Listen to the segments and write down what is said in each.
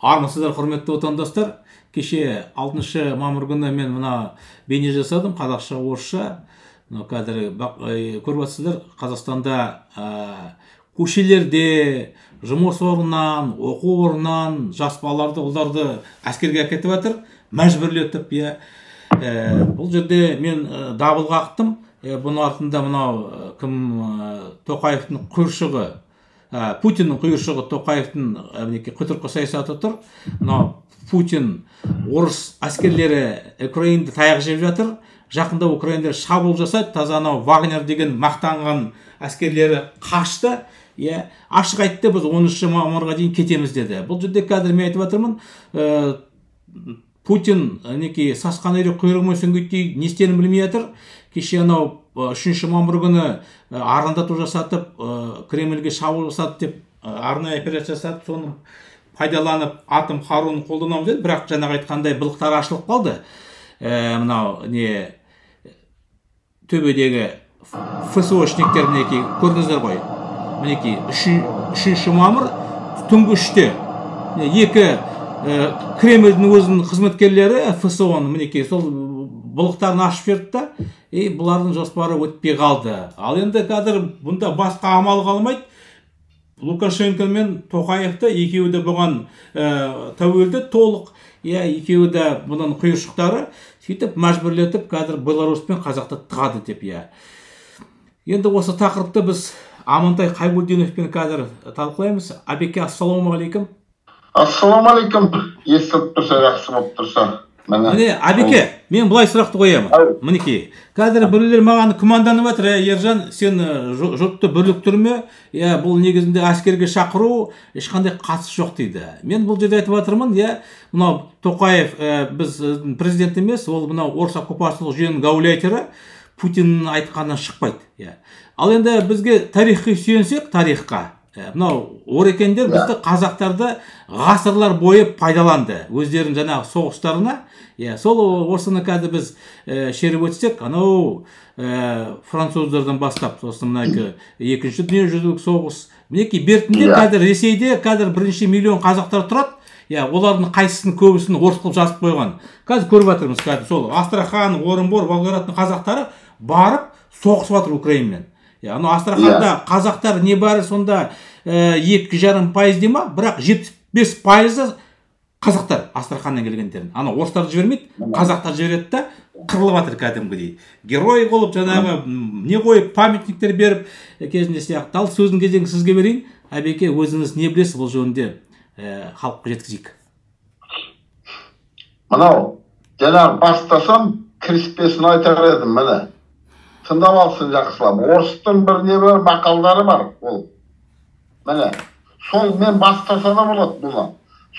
Армысыздар, құрметті отандастар. Кеше 6 мамыр күні мен мына бейне жасадым, қазақша, орысша. Қазір көріп жатсыздар, Қазақстанда көшелерде, жұмыс орнынан, оқу орнынан жас балаларды, ұлдарды әскерге әкетіп жатыр, мәжбүрлетіп. Бұл жерде мен дабыл қақтым. Бұның артында мынау кім, Тоқаевтың құйыршығы, Путиннің құйыршығы Тоқаевтың құтырқы саясаты тұр. Путин, орыс әскерлері Украинды таяқ жеп жатыр. Жақында Украиндар шабуыл жасайды. Таза анау Вагнер деген мақтанған әскерлері қашты. Ашық айтты, біз 13 мамырға дейін кетеміз деді. Бұл жерде қазір мен айтып жатырмын, Путин сасқан үйрек құйрығымен сүңгиді, не істерін білмей жатыр. Кеше анау 3 мамыр күні арандату жасатып, Кремльге шабуыл жасады деп арнайы операция жасады. Соны пайдаланып атом қаруын қолданамыз деді. Бірақ жаңағы айтқандай былықтар ашылып қалды. Мынау төбедегі ФСОшниктер мінекей көрдіңіздер ғой. Мінекей 3 мамыр түнгі 3-те екі Кремльдің өзінің қызметкерлері ФСО-ны мінекей сол былықтарын ашып берді да, бұлардың жоспары өтпей қалды. Ал енді қазір бұнда басқа амал қалмайды. Лукашенко мен Тоқаевты екеуі де бұған тәуелді толық, екеуі де бұның құйыршықтары сөйтіп мәжбүрлетіп қазір Беларусь пен Қазақты тығады деп. Енді осы тақырыпты біз Амантай Қайболдиновпен қазір талқылаймыз. Абеке, ассалаумағалейкум. Ассалаумағалейкум. Естіп тұрса, жақсы болып тұрса. Міне, Абеке, мен бұлай сұрақты қоямын. Мінекей, қазір біреулер маған күмәнданып жатыр, Ержан, сен жұртты бүрліктірме, бұл негізінде әскерге шақыру ешқандай қатысы жоқ дейді. Мен бұл жерде айтып жатырмын, мынау Тоқаев біз президент емес, ол мынау орыс оккупациялық жүйенің гауляйтері, Путиннің айтқанынан шықпайды. Ал енді бізге тарихқа сүйенсек, тарихқа, мынау орекендер бізді қазақтарды ғасырлар бойы пайдаланды өздерінің жаңағы соғыстарына. Сол осыны қазір біз шеріп өтсек, анау француздардан бастап, сосын екінші дүниежүзілік соғыс. Мінекей бертінде қазір Ресейде қазір 1 миллион қазақтар тұрады. Олардың қайсысын көбісін орыс қылып жазып қойған. Қазір көріп жатырмыз, қазір сол Астрахан, Орынбор, Волгоградтың қазақтары барып соғысып жатыр Украинамен. Астраханда қазақтар не бәрі сонда 2,5% дей ма, бірақ 75% қазақтар Астраханнан келгендерін. Орыстар жібермейді, қазақтар жібереді да, қырылып жатыр кәдімгідей. Герой болып, жаңағы не қойып, памятниктер беріп, кезінде сияқты. Ал сөздің кезеңі сізге берейін. Әбеке, өзіңіз не білесіз бұл жөнінде халыққа жеткізейік? Мынау, жаңағы бастасам, кіріспесін айтар едім, міне. Тыңдап алсын жақсылап. Орыстың бір не бар, мақалдары бар ол. Міне, сол мен бастаса да болады бұны.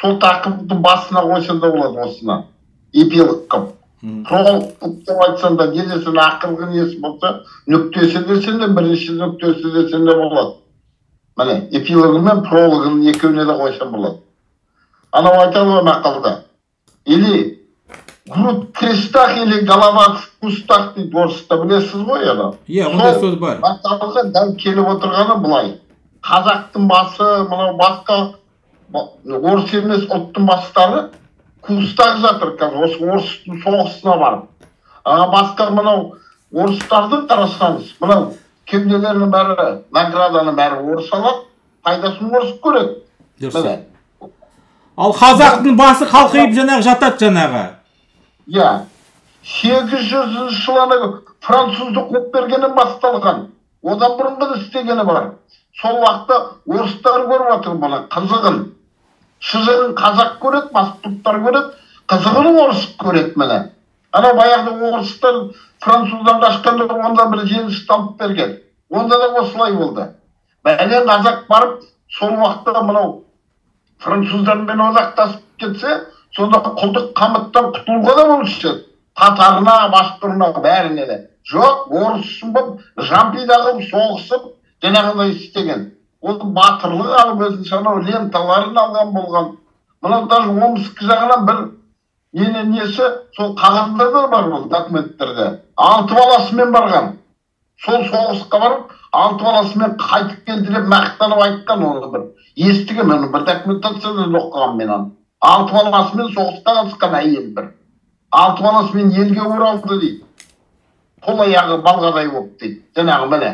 Сол тақырыптың басына қойса да болады осына. Эпилог қып. Пролог деп айтсан да, не десін ақылғы несі болса, нүктесі десен де, бірінші нүктесі десен де болады. Міне, эпилогы мен прологын екеуіне де қойса болады. Анау айтады ғой мақалда. Или грудь крестах или голова в кустах дейді орыста, білесіз ғой ана. Ондай сөз бар. Мақалға дәл келіп отырғаны бұлай. Қазақтың басы, мынау басқа орыс емес ұлттың бастары кустақ жатыр қазір, осы орыстың соғысына барып. Басқа мынау орыстардың қарасаңыз, мынау кемделерінің бәрі, награданың бәрі орыс алады, пайдасын орыс көреді. Ал қазақтың басы қалқиып жаңағы жатады жаңағы. 800 жылы французды қуып бергеннен басталған. Одан бұрынғы істегені бар. Сол уақытта орыстар көріп отыр бұны, қызығын. Шызығын қазақ көреді, бастықтар көреді, қызығын орыс көреді міне. Ана баяғыда орыстар француздан қашқанда онда бір жеңіс тауып берген. Онда да осылай болды. Бәлен қазақ барып, сол уақытта мынау француздармен одақтасып кетсе, сонда құлдық қамыттан құтылуға да болушы. Татарына, башқұрына, бәріне де. Жоқ, орысшын болып, жампидағы соғысып, жаңағындай істеген. Ол батырлық алып өзін санау ленталарын алған болған. Мұнан даже Омск жағынан бір несі, сол қағаздарда бар бұл документтерде. 6 баласымен барған. Сол соғысқа барып, 6 баласымен қайтып келді деп мақтанып айтқан оны бір. Естіген оны бір документацияда оқыған мен оны. 6 баласымен соғысқа қатысқан әйел бір. 6 баласымен елге оралды дейді. Қол аяғы балғадай болып дейді. Жаңағы міне.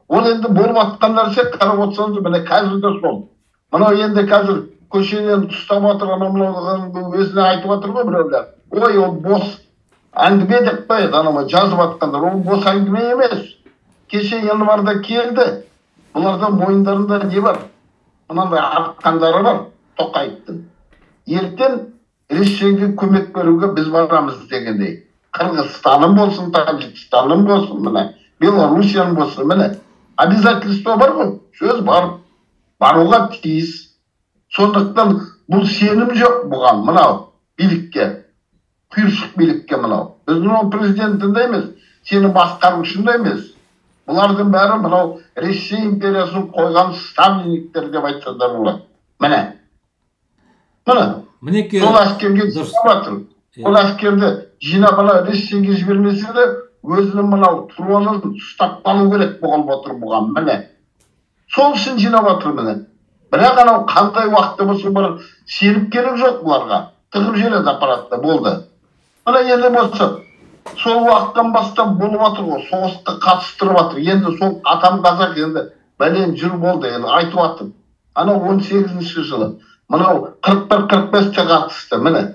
Ол енді болып жатқан нәрсе қарап отырсаңыз міне қазір де сол. Мынау енді қазір көшеден ұстап отыр, анау өзіне айтып отыр ғой біреулер. Ой, ол бос әңгіме деп қояды, анау жазып жатқандар. Ол бос әңгіме емес. Кеше январда келді. Бұларда мойындарында не бар? Мынандай арқандары бар Тоқаевтың. Ертең Ресейге көмек беруге біз барамыз дегендей. Қырғызстаным болсын, Тәжікстаным болсын, міне, Белоруссияның болсын, міне. Обязательство бар ғой, сөз бар. Баруға тиіс. Сондықтан бұл сенім жоқ бұған, мынау билікке. Құйыршық билікке мынау. Біздің президентінде емес, сені басқарушында емес. Бұлардың бәрі мынау Ресей империясын қойған ставлениктер деп айтсандар болады. Міне. Сол әскерге жинап жатыр. Ол әскерді жинап Ресейге жібермесе де өзінің мынау труанын ұстап қалу керек болып отыр бұған. Міне. Сол үшін жинап жатыр міне. Бірақ анау қандай уақытта болса бар сеніп керек жоқ бұларға. Тығып желеді аппаратта болды. Мына енді болса сол уақыттан бастап болып жатыр ғой, соғысқа қатыстырып жатыр. Енді сол атам қазақ енді бәлен жыл болды, енді айтып жатыр. Анау 18-ші жылы, мынау 41-45-те қатысты, міне.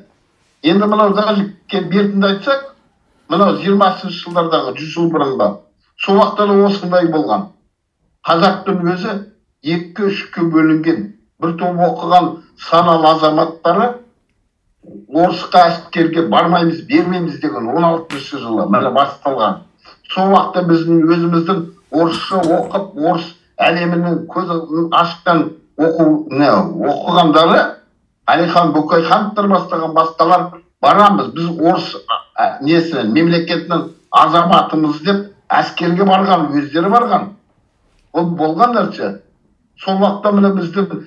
Енді мынау даже бертінде айтсақ, мынау 20-ші жылдардағы 100 жыл бұрынғы, сол уақытта осындай болған. Қазақтың өзі 2-3-ке бөлінген, бір топ оқыған саналы азаматтары орысқа әскерге бармаймыз, бермейміз деген 16-шы жылы міне басталған. Сол уақытта біздің өзіміздің орысша оқып, орыс әлемінің көзін ашқан оқығандары, Әлихан Бөкейхановтар бастаған басқалар барамыз, біз орыс несінен, мемлекетінің азаматымыз деп әскерге барған, өздері барған. Ол болған нәрсе. Сол уақытта міне біздің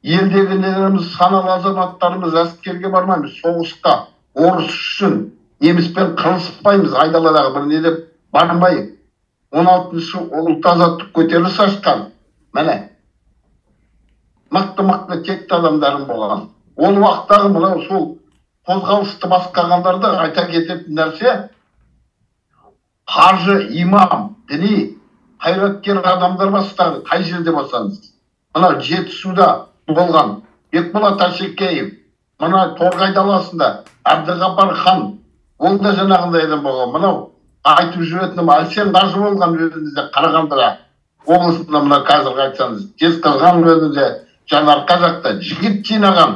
елдегі нелеріміз, саналы азаматтарымыз әскерге бармаймыз, соғысқа, орыс үшін неміспен қырылыспаймыз, айдаладағы бір не деп бармайық. 16-шы ұлт азаттық көтеріліс ашқан. Міне. Мықты текті адамдарым болған. Ол уақыттағы мынау сол қозғалысты басқарғандарды айта кететін нәрсе, қажы, имам, діни, қайраткер адамдар бастаған, қай жерде болсаңыз. Мына Жетісуда болған Бекболат Ашекеев, мына Торғай даласында Әбдіғапар хан, ол да жаңағындай адам болған. Мынау айтып жүретінім Әлсен Қажы болған өзімізде Қарағандыда облысында, мына қазір айтсаңыз, Жезқазған өзінде, Жанарқа жақта жігіт жинаған,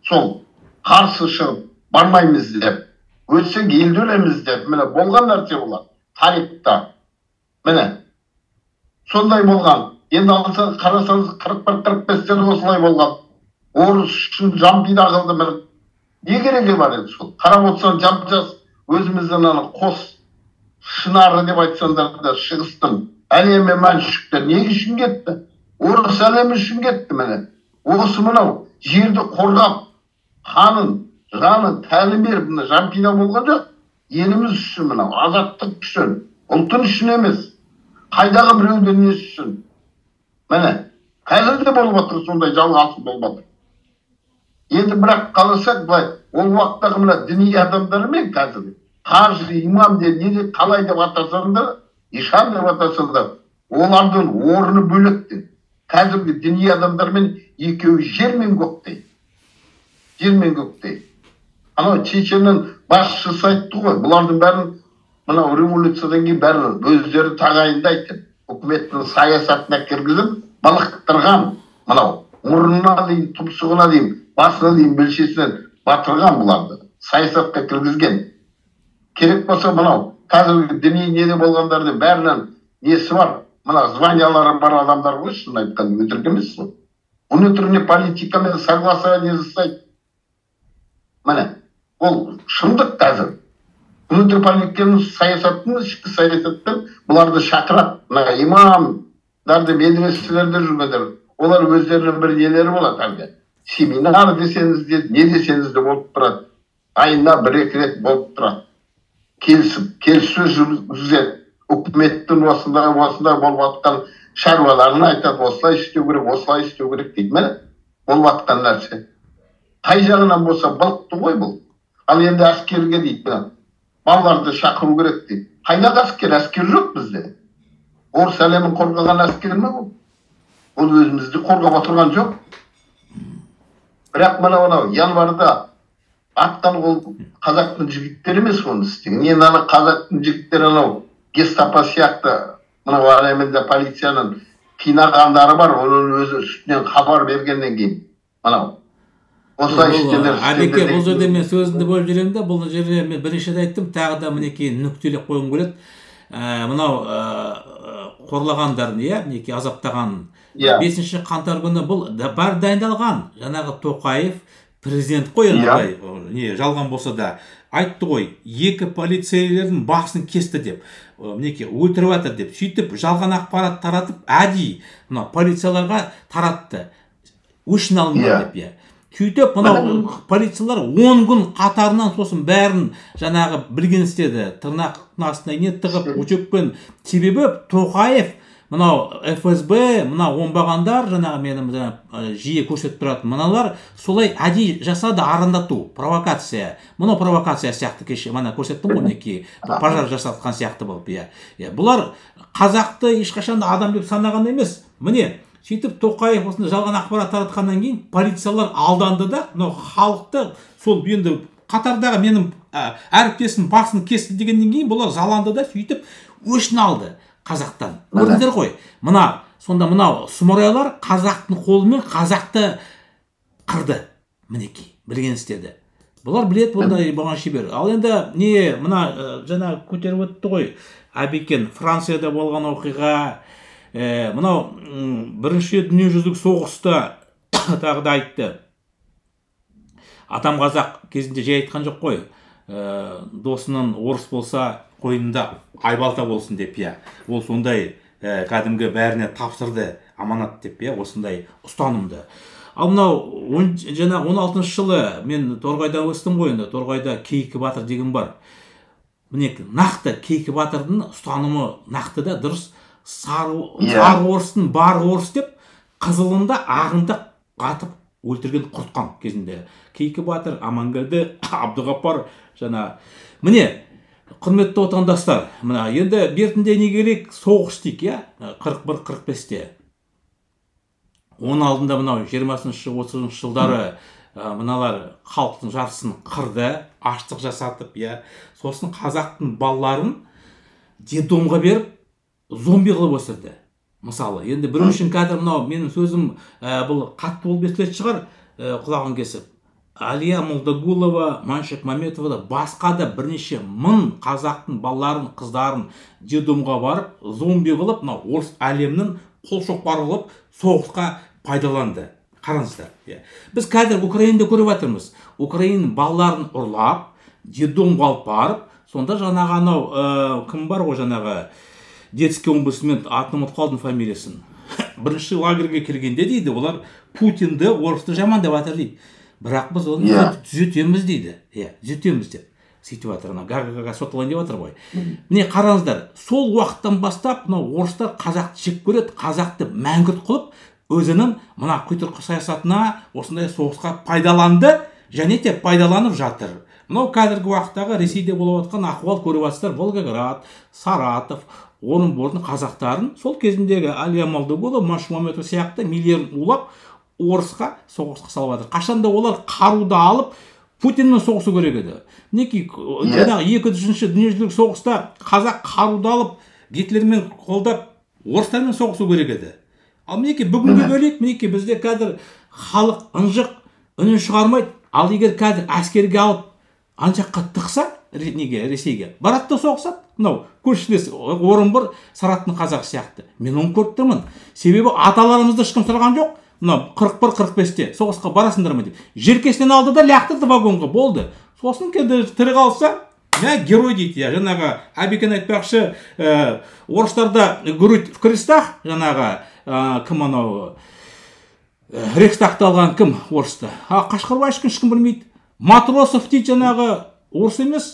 сол қарсы шығып бармаймыз деп, өлсек елді өлеміз деп, міне болған нәрсе олар тарихта. Міне сондай болған. Енді алсаңыз қарасаңыз 41-45-те осылай болған. Орыс үшін жан пида қылды, міне не керегі бар еді сол. Қарап отырсаң жап-жас өзіміздің қос шынары деп айтсаңдар да шығыстың әлемі мәншүктер неге үшін кетті? Орыс әлемі үшін кетті міне. Осы мынау жерді қорғап, ханын, жанын, тәлім беріп, жан пида болған жоқ. Еліміз үшін мынау, азаттық үшін, ұлтын үшін емес. Қайдағы біреудің несі үшін. Міне, қазір де болып жатыр, сондай жалғасы болып жатыр. Енді бірақ қаласақ, былай, ол уақыттағы мына діни адамдарымен қазір, қажы, имам де, не де, қалай деп атасаңдар, ишан деп атасаңдар, олардың орны бөлектің. Қазіргі діни адамдармен екеуі жер мен көктей. Жер мен көктей. Анау Чеченнің басшысы айтты ғой, бұлардың бәрін, мынау революциядан кейін бәрі өздері тағайындайды. Үкіметтің саясатына кіргізіп, балықтырған, мынау мұрнына дейін, тұмсығына дейін, басына дейін белшесінен батырған бұларды. Саясатқа кіргізген. Керек болса мынау, қазіргі діни неде болғандардың бәрінен несі бар? Мына званиялары бар адамдар ғой, шын айтқан, өтірік емес сол. Внутренне политикамен согласование жасайды. Міне, ол шындық қазір. Внутренне политиканың саясаттың, ішкі саясаттың бұларды шақырады. Мына имамдарды, медреселерде жүргендер, олар өздерінің бір нелері болады әлде. Семинар десеңіз де, не десеңіз де болып тұрады. Айына 1-2 рет болып тұрады. Келіссөз жүргізеді. Үкіметтің осындай болып жатқан шаруаларын айтады, осылай істеу керек, осылай істеу керек дейді. Міне, болып жатқан нәрсе. қай жағынан болса былықты ғой бұл. Ал енді әскерге дейді, балаларды шақыру керек дейді. Қайдағы әскер жоқ бізде. Орыс әлемін қорғаған әскер ме бұл? Ол өзімізді қорғап отырған жоқ. Бірақ мынау январда атқан ол қазақтың жігіттері емес оны істеген. Енді ана қазақтың жігіттері анау гестапо сияқты мынау әлемінде полицияның қинағандары бар, оның өзі үстінен хабар бергеннен кейін мынау осылай істелер. Әбеке, бұл жерде мен сөзімді бөліп жүремін де, бұл жерде мен бірінші айтып, тағы да мінекей нүктелеп қойғым келеді. Мынау қорлағандарын, мінекей азаптаған 5 қаңтар күні бұл бар дайындалған. Жаңағы Тоқаев президент қой, жалған болса да айтты ғой, 2 полицейлердің басын кесті деп, мінекей өлтіріп жатыр деп, сөйтіп жалған ақпарат таратып, әдейі полицияларға таратты. Өшін алынған деп, сөйтіп мынау полициялар 10 күн қатарынан сосын бәрін жаңағы білген істеді, тырнақтың астына не тығып өчекпен. Себебі Тоқаев мынау ФСБ, мынау оңбағандар, жаңағы менің жиі көрсетіп тұратын мыналар солай әдейі жасады, арандату, провокация. Мынау провокация сияқты кеше мана көрсеттім ғой, мінекей пожар жасатқан сияқты болып. Бұлар қазақты ешқашан адам деп санаған емес. Міне сөйтіп Тоқаев осында жалған ақпарат таратқаннан кейін полициялар алданды да, халықты сол енді қатардағы менің әріптесім басын кесті дегеннен кейін бұлар жаланды да сөйтіп өшін алды қазақтан. Көрдіңдер ғой, сонда мынау сұмырайлар қазақтың қолымен қазақты қырды, мінекей білген істеді. Бұлар білет бұндай болған шебер. Ал енді жаңа көтеріп өтті ғой, Әбекен, Францияда болған оқиға. Мынау бірінші дүниежүзілік соғыста тағы да айтты. Атам қазақ кезінде жай айтқан жоқ қой, досының орыс болса қойнында айбалта болсын деп, ол сондай кәдімгі бәріне тапсырды аманат деп, осындай ұстанымды. Ал мынау 16 жылы мен Торғайдан өстім ғой, енді Торғайда Кейкі Батыр деген бар. Міне нақты Кейкі Батырдың ұстанымы нақты да дұрыс. Сары орыстың бар орыс деп қызылында ағында қатып өлтірген құртқан кезінде. Кейкі Батыр, Амангелді, Абдығапар жаңа. Міне, құрметті отандастар, енді бертінде не керек соғыс дейік, 41-45-те. Оның алдында мынау 20-30 жылдары мыналар халықтың жартысын қырды, аштық жасатып, сосын қазақтың балаларын детдомға беріп зомби қылып өсірді. Мысалы, енді бір үшін қазір мынау менің сөзім бұл қатты болып естілетін шығар, құлағын кесіп. Әлия Молдагулова, Маншек Маметова да басқа да бірнеше мың қазақтың балаларын, қыздарын детдомға барып, зомби қылып, мынау орыс әлемнің қолшоқпары қылып соғысқа пайдаланды. Қараңыздар. Біз қазір Украинада көріп жатырмыз. Украин балаларын ұрлап, детдомға алып барып, сонда жаңағы анау кім бар ғой, жаңағы детский омбудсмен, атын ұмытып қалдым фамилиясын. Бірінші лагерге келгенде дейді, олар Путинді, орысты жаман деп жатыр дейді. Бірақ біз оны түзетеміз дейді. Түзетеміз деп. Сөйтіп жатыр, га-га-га соталайын деп жатыр ғой. Міне қараңыздар, сол уақыттан бастап орыстар қазақты жек көреді, қазақты мәңгүрт қылып, өзінің мына құйтырқы саясатына осындай соғысқа пайдаланды, және де пайдаланып жатыр. Мынау қазіргі уақыттағы Ресейде болып жатқан ахуал көріп жатсыздар, Волгоград, Саратов, Орынбордың қазақтарын сол кезіндегі Әлия Молдагулова, Маншек Маметова сияқты миллион улап орысқа соғысқа салып жатыр. Қашанда олар қаруды алып Путинмен соғысу керек еді. Мінекей жаңағы 2-3 дүниежүзілік соғыста қазақ қаруды алып Гитлермен қолдап орыстармен соғысу керек еді. Ал мінекей бүгінгі бөлек, мінекей бізде қазір халық ынжық, үнін шығармайды. Ал егер қазір әскерге алып ана жаққа тықса, Ресейге барады да соғысады. Мынау көршілес Орынбор, Сараттың қазағы сияқты. Мен оны көріп тұрмын. Себебі аталарымызды ешкім сұраған жоқ. Мынау 41-45-те соғысқа барасыңдар ма деп. Желкесінен алды да лақтырды вагонға, болды. Сосын келді тірі қалса, герой дейді. Жаңағы Әбекен айтпақшы, орыстарда грудь в крестах, жаңағы кім анау Рейхстагты алған кім орысты? Қашқарбай ешкім білмейді. Матросов дейді, жаңағы орыс емес,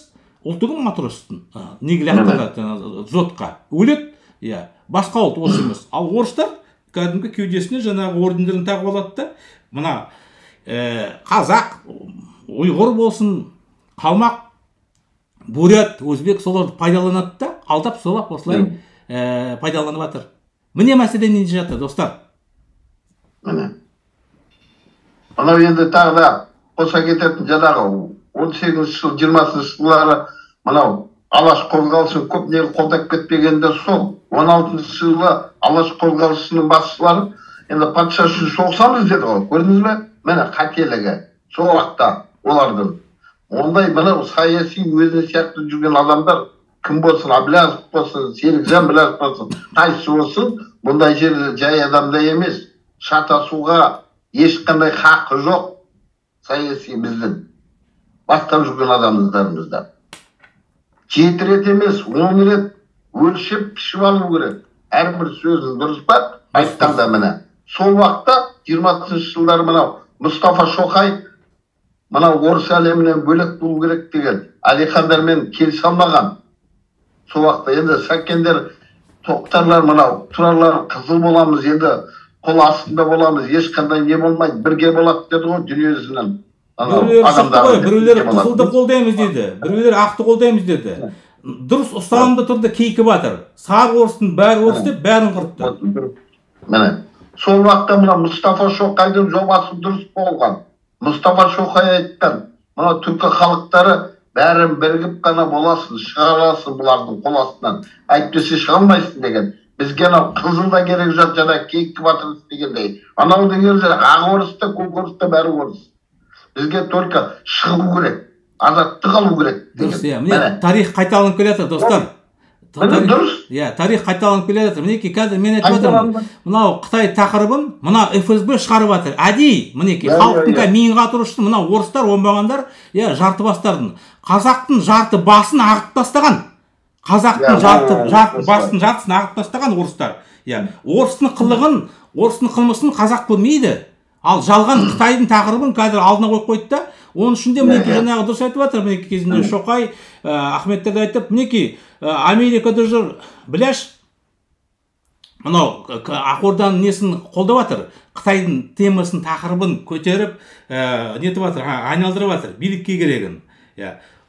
ұлтығын матростың, негілі ақтырды зотқа өлет, басқа ұлт орыс емес. Ал орыстар кәдімгі кеудесіне жаңағы ордендерін тағып алады да, мына қазақ, ұйғыр болсын, қалмақ, бурят, өзбек соларды пайдаланады да, алдап солап осылай пайдаланып жатыр. Міне мәселе неде жатыр, достар. Міне. Анау енді тағы да қоса кететін жаңағы 18-ші жыл, 20-ші жылдары мынау Алаш қозғалысын көп неге қолдап кетпегенде сол. 16-ші жылы Алаш қозғалысының басшылары енді патша үшін соғысамыз деді ғой. Көрдіңіз бе? Міне қателігі. Сол уақытта олардың. Ондай мынау саяси өзі сияқты жүрген адамдар кім болсын, Әблязов болсын, Серікжан Біләзов болсын, қайсысы болсын, бұндай жерде жай адамдай емес. Шатасуға ешқандай хақы жоқ саяси біздің бастап жүрген адамдарымызда. 7 рет емес, 10 рет өлшеп пішіп алу керек. Әрбір сөзін дұрыс па? Айтқанда міне. Сол уақытта 20-ші жылдары мынау Мұстафа Шоқай мынау орыс әлемінен бөлек болу керек деген Әлихандармен келісе алмаған. Сол уақытта енді Сәкендер, Тоқтарлар мынау Тұрарлар қызыл боламыз, енді қол астында боламыз, ешқандай не болмайды, бірге болады деді ғой дүниесінің. Біреулер қызылды қолдаймыз деді, біреулер ақты қолдаймыз деді. Дұрыс ұстанымды тұрды кейкі батыр. Сар орыстың бәрі орыс деп бәрін құртты. Міне. Сол уақытта мына Мұстафа Шоқайдың жобасы дұрыс болған. Мұстафа Шоқай айтқан, мына түркі халықтары бәрін бірігіп қана боласың, шыға аласың бұлардың қол астынан. Әйтпесе шыға алмайсың деген. Бізге анау қызыл да керек жоқ, жаңа кейкі батыр дегендей. Анау деген жер ақ орыс та, көк орыс та бәрі орыс. Бізге только шығу керек, азаттық алу керек. Дұрыс, міне тарих қайталанып келе жатыр, достар. Дұрыс. Тарих қайталанып келе жатыр. Мінекей қазір мен айтып жатырмын. Мынау Қытай тақырыбын, мына ФСБ шығарып жатыр. Әдейі, мінекей халықтың миын қатыру үшін мына орыстар, оңбағандар, жарты бастардың. Қазақтың жарты басын ағып тастаған. Қазақтың жарты басын жартысын ағып тастаған орыстар. Орыстың қылығын, орыстың қылмысын қазақ көрмейді. Ал жалған Қытайдың тақырыбын қазір алдына қойып қойды да, оның ішінде мінекей жаңағы дұрыс айтып жатыр, мінекей кезінде Шоқай, Ахметтер айтып, мінекей Америкада жүр Біляш, мынау Ақорданың несін қолдап жатыр, Қытайдың темасын, тақырыбын көтеріп, нетіп жатыр, айналдырып жатыр, билікке керегін.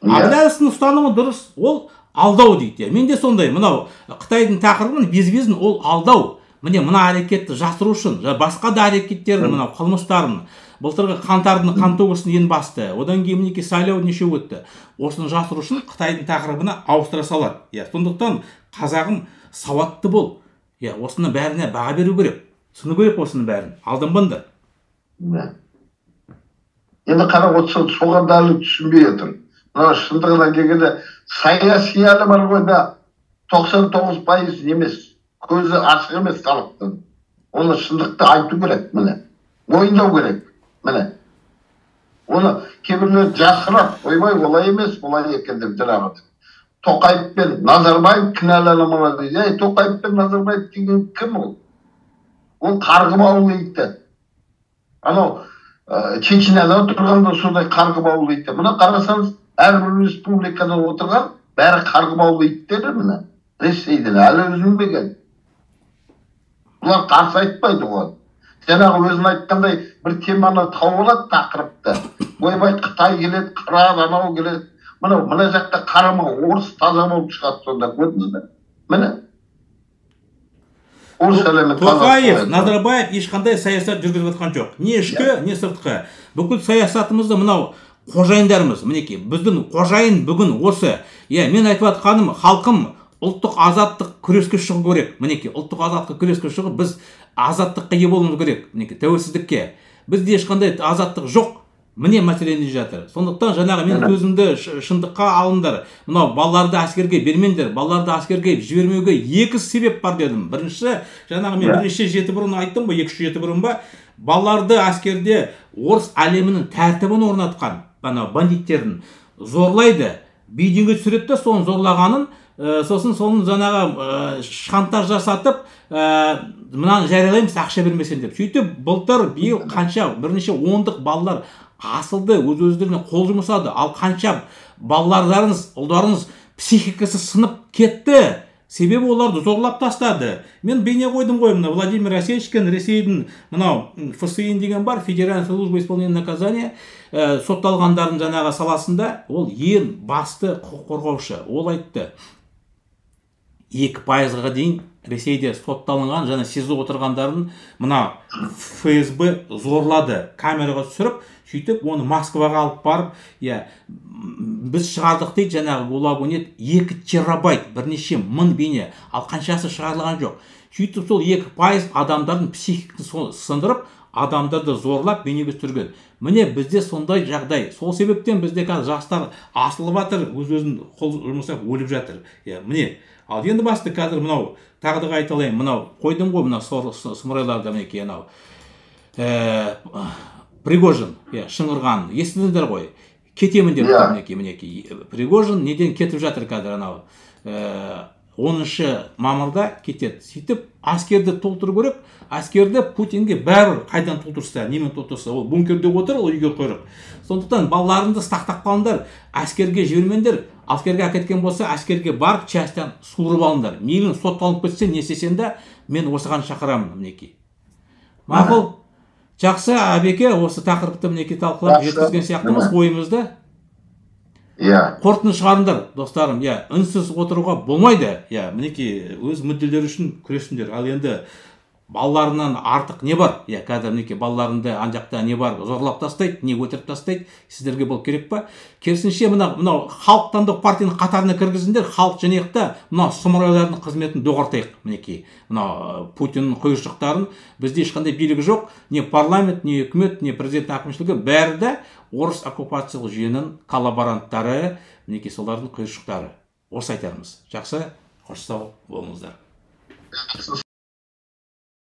Біляштың ұстанымы дұрыс, ол алдау дейді. Мен де сондай, мынау Қытайдың тақырыбын, безбезін ол алдау. Міне мына әрекетті жасыру үшін, басқа да әрекеттерін, мынау қылмыстарын, былтырғы қаңтардың қантөгісін ең басты. Одан кейін мінекей сайлау неше өтті. Осыны жасыру үшін Қытайдың тақырыбына ауыстыра салады. Сондықтан қазағым сауатты бол. Осыны бәріне баға беру керек. Түсіну керек осыны бәрін. Алданбаңдар. Енді қарап отырсаң, соған дәлі түсінбей отыр. Мына шындығына келгенде саяси әлі бар ғой да 99% емес. Көзі ашық емес халықтың. Оны шындықты айту керек, міне. Мойындау керек, міне. Оны кейбіреулер жасырып, ойбай олай емес, олай екен деп жаңағы. Тоқаев пен Назарбаев кінәланымына дейді. Тоқаев пен Назарбаев деген кім ол? Ол қарғы баулайды. Анау Чечняда отырғанда сондай қарғы баулайды. Мына қарасаңыз, әрбір республикада отырған бәрі қарғы баулайды, міне. Ресейден әлі үзілмеген. Бұлар қарсы айтпайды ғой. Жаңағы өзін айтқандай бір теманы тауып алады тақырыпты. Ойбай Қытай келеді, Қыран анау келеді. Мына жақта қарама орыс таза болып шығады сонда, көрдіңіз бе? Міне. Тоқаев, Назарбаев ешқандай саясат жүргізіп жатқан жоқ. Не ішкі, не сыртқы. Бүкіл саясатымызды мынау қожайындарымыз, мінекей, біздің қожайын бүгін осы. Мен айтып жатқаным, халқым ұлттық азаттық күреске шығу керек. Мінекей, ұлттық азаттық күреске шығып, біз азаттыққа ие болуымыз керек. Мінекей, тәуелсіздікке. Бізде ешқандай азаттық жоқ. Міне мәселені жатыр. Сондықтан жаңағы мен сөзімді шындыққа алыңдар. Мынау балаларды әскерге бермеңдер, балаларды әскерге жібермеуге екі себеп бар дедім. Бірінші, жаңағы мен бірнеше жеті бұрын айттым ба, 2-3 бұрын ба, балаларды әскерде орыс әлемінің тәртібін орнатқан, бандиттерін зорлайды, видеоға түсіреді, соны зорлағанын, сосын соның жаңағы шантаж жасатып, мынаны жариялаймыз, ақша бермесен деп. Сөйтіп, былтыр биыл қанша бірнеше ондық балалар асылды, өз-өздеріне қол жұмсады. Ал қанша балаларыңыз, ұлдарыңыз психикасы сынып кетті. Себебі оларды зорлап тастады. Мен бейне қойдым ғой, мына Владимир Осечкин, Ресейдің мынау ФСИН деген бар, Федеральная служба исполнения наказания, сотталғандардың жаңағы саласында ол ең басты құқық қорғаушы. Ол айтты, 2%-ға дейін Ресейде сотталынған және СИЗО отырғандарын мына ФСБ зорлады, камераға түсіріп, сөйтіп оны Москваға алып барып, біз шығардық дейді, жаңағы Гулагунет 2 терабайт, бірнеше мың бейне, ал қаншасы шығарылған жоқ. Сөйтіп сол 2% адамдардың психикасын сындырып, адамдарды зорлап бейнеге түсірген. Міне бізде сондай жағдай. Сол себептен бізде қазір жастар асылып жатыр, өз-өзін қол жұмсап өліп жатыр. Міне, ал енді басты қазір мынау тағы да айталайын, мынау қойдым ғой, мынау сұмырайларда мінекей, анау Пригожин, шыңғырған, естідіңдер ғой, кетемін деп мінекей. Пригожин неден кетіп жатыр қазір, анау 10 мамырда кетеді. Сөйтіп аскерді толтыру керек, аскерді Путинге бәрі қайдан толтырса, немен толтырса, ол бункерде отыр, ол үйге қойрық. Сондықтан балаларыңды сақтап қалыңдар, аскерге жібермеңдер, аскерге әкеткен болса, аскерге барып, частан суырып алыңдар. Мейлің сотталып кетсе, не істесең де, мен осыған шақырамын мінекей. Мақұл, жақсы, Әбеке, осы тақырыпты мінекей талқылап жеткізген сияқтымыз ойымызды. Қорытынды шығарыңдар, достарым. Үнсіз отыруға болмайды. Мінекей өз мүдделері үшін күресіңдер. Ал енді балаларынан артық не бар? Қазір мінекей балаларында ан-жақта не бар? Зорлап тастайды, не өтіріп тастайды. Сіздерге бұл керек па? Керісінше мынау халық таңдау партияның қатарына кіргізіңдер. Халық жәнеқта мынау сұмырайлардың қызметін доғартайық. Мінекей мынау Путиннің құйыршықтарын, бізде ешқандай билігі жоқ. Не парламент, не үкімет, не президент әкімшілігі, бәрі де орыс оккупациялық жүйенің коллаборанттары, мінекей солардың құйыршықтары. Осы айтарымыз. Жақсы, қош сау болыңыздар.